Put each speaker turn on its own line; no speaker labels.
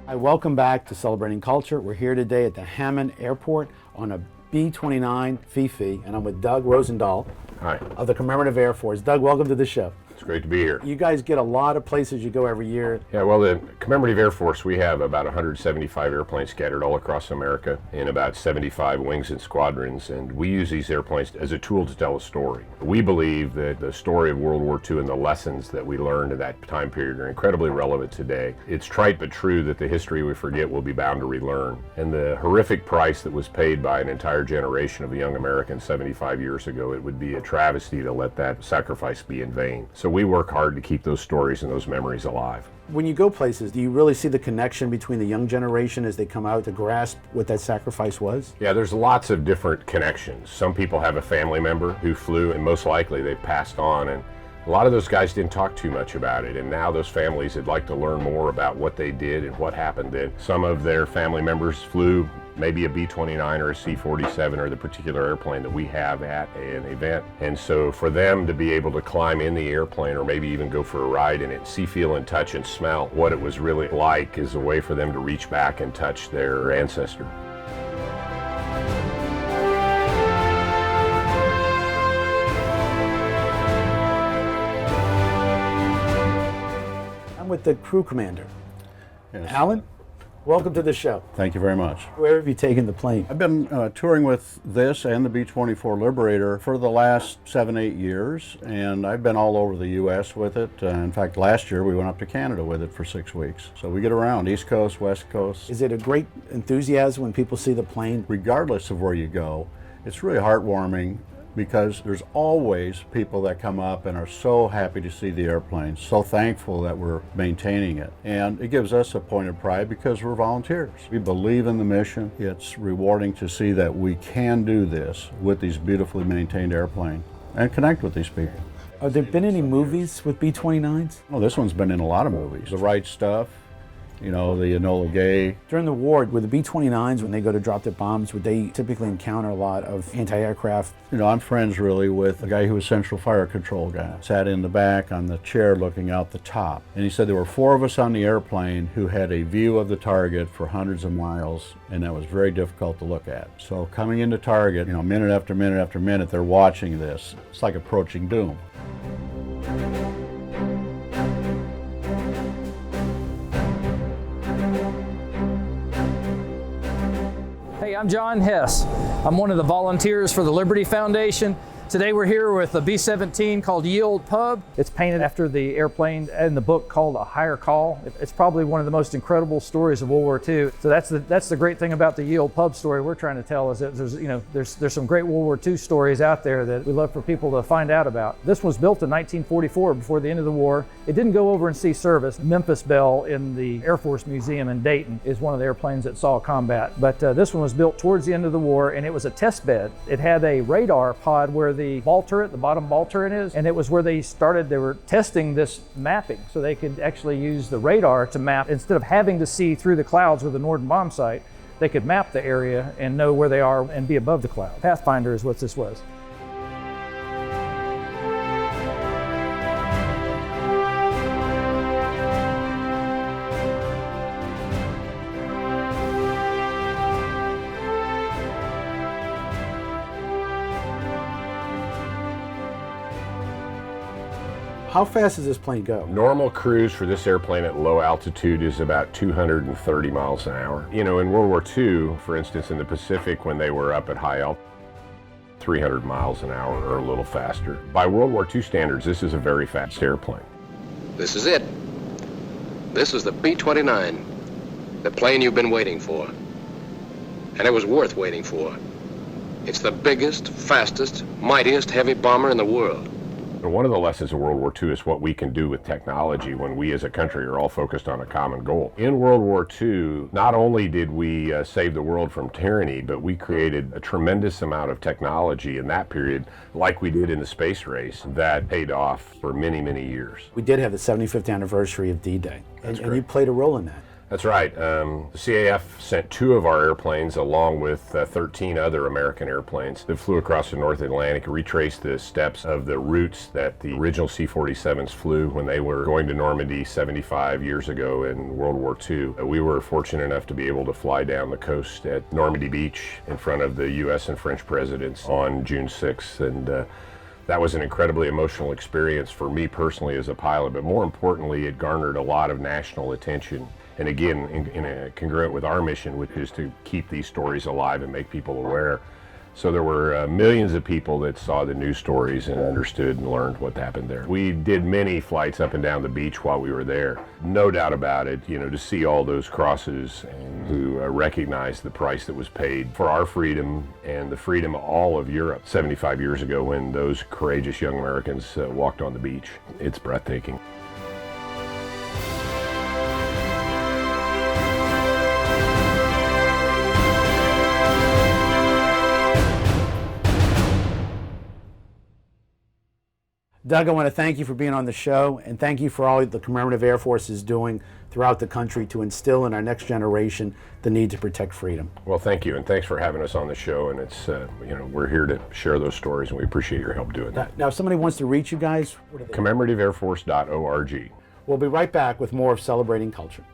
Hi, welcome back to Celebrating Culture. We're here today at the Hammond Airport on a B-29 Fifi, and I'm with Doug Rosendahl.
Hi.
Of the Commemorative Air Force. Doug, welcome to the show.
It's great to be here.
You guys get a lot of places you go every year.
Yeah, well, the Commemorative Air Force, we have about 175 airplanes scattered all across America in about 75 wings and squadrons, and we use these airplanes as a tool to tell a story. We believe that the story of World War II and the lessons that we learned in that time period are incredibly relevant today. It's trite but true that the history we forget will be bound to relearn, and the horrific price that was paid by an entire generation of young Americans 75 years ago, it would be a travesty to let that sacrifice be in vain. So we work hard to keep those stories and those memories alive.
When you go places, do you really see the connection between the young generation as they come out to grasp what that sacrifice was?
Yeah, there's lots of different connections. Some people have a family member who flew, and most likely they passed on, and a lot of those guys didn't talk too much about it, and now those families would like to learn more about what they did and what happened then. Some of their family members flew maybe a B-29 or a C-47 or the particular airplane that we have at an event. And so for them to be able to climb in the airplane or maybe even go for a ride in it, see, feel, and touch and smell what it was really like is a way for them to reach back and touch their ancestor.
I'm with the crew commander.
Yes.
Alan, welcome to the show.
Thank you very much.
Where have you taken the plane?
I've been touring with this and the B-24 Liberator for the last 7-8 years, and I've been all over the U.S. with it. In fact, last year we went up to Canada with it for 6 weeks. So we get around, East Coast, West Coast.
Is it a great enthusiasm when people see the plane?
Regardless of where you go, it's really heartwarming because there's always people that come up and are so happy to see the airplane, so thankful that we're maintaining it. And it gives us a point of pride because we're volunteers. We believe in the mission. It's rewarding to see that we can do this with these beautifully maintained airplanes and connect with these people.
Have there been any movies with B-29s?
Well, this one's been in a lot of movies. The Right Stuff, you know, the Enola Gay.
During the war, with the B-29s, when they go to drop their bombs, would they typically encounter a lot of anti-aircraft?
You know, I'm friends really with a guy who was Central Fire Control guy. Sat in the back on the chair looking out the top. And he said there were 4 of us on the airplane who had a view of the target for hundreds of miles, and that was very difficult to look at. So coming into target, you know, minute after minute after minute, they're watching this. It's like approaching doom.
Hey, I'm John Hess. I'm one of the volunteers for the Liberty Foundation. Today we're here with a B-17 called Olde Pub. It's painted after the airplane in the book called A Higher Call. It's probably one of the most incredible stories of World War II. So that's the great thing about the Olde Pub story we're trying to tell is that there's some great World War II stories out there that we love for people to find out about. This was built in 1944 before the end of the war. It didn't go over and see service. Memphis Belle in the Air Force Museum in Dayton is one of the airplanes that saw combat. But this one was built towards the end of the war, and it was a test bed. It had a radar pod where the ball turret, the bottom ball turret is, and it was where they were testing this mapping so they could actually use the radar to map. Instead of having to see through the clouds with the Norden bomb sight, they could map the area and know where they are and be above the cloud. Pathfinder is what this was.
How fast does this plane go?
Normal cruise for this airplane at low altitude is about 230 miles an hour. You know, in World War II, for instance, in the Pacific, when they were up at high altitude, 300 miles an hour or a little faster. By World War II standards, this is a very fast airplane.
This is it. This is the B-29, the plane you've been waiting for. And it was worth waiting for. It's the biggest, fastest, mightiest heavy bomber in the world.
One of the lessons of World War II is what we can do with technology when we as a country are all focused on a common goal. In World War II, not only did we save the world from tyranny, but we created a tremendous amount of technology in that period, like we did in the space race, that paid off for many, many years.
We did have the 75th anniversary of D-Day, and you played a role in that.
That's right. The CAF sent 2 of our airplanes along with 13 other American airplanes that flew across the North Atlantic, retraced the steps of the routes that the original C-47s flew when they were going to Normandy 75 years ago in World War II. We were fortunate enough to be able to fly down the coast at Normandy Beach in front of the U.S. and French presidents on June 6th, and that was an incredibly emotional experience for me personally as a pilot, but more importantly, it garnered a lot of national attention. And again, in a congruent with our mission, which is to keep these stories alive and make people aware. So there were millions of people that saw the news stories and understood and learned what happened there. We did many flights up and down the beach while we were there. No doubt about it, to see all those crosses and to recognize the price that was paid for our freedom and the freedom of all of Europe 75 years ago when those courageous young Americans walked on the beach. It's breathtaking.
Doug, I want to thank you for being on the show, and thank you for all the Commemorative Air Force is doing throughout the country to instill in our next generation the need to protect freedom.
Well, thank you, and thanks for having us on the show. And it's, we're here to share those stories, and we appreciate your help doing that.
Now, if somebody wants to reach you guys, what are they?
CommemorativeAirForce.org.
We'll be right back with more of Celebrating Culture.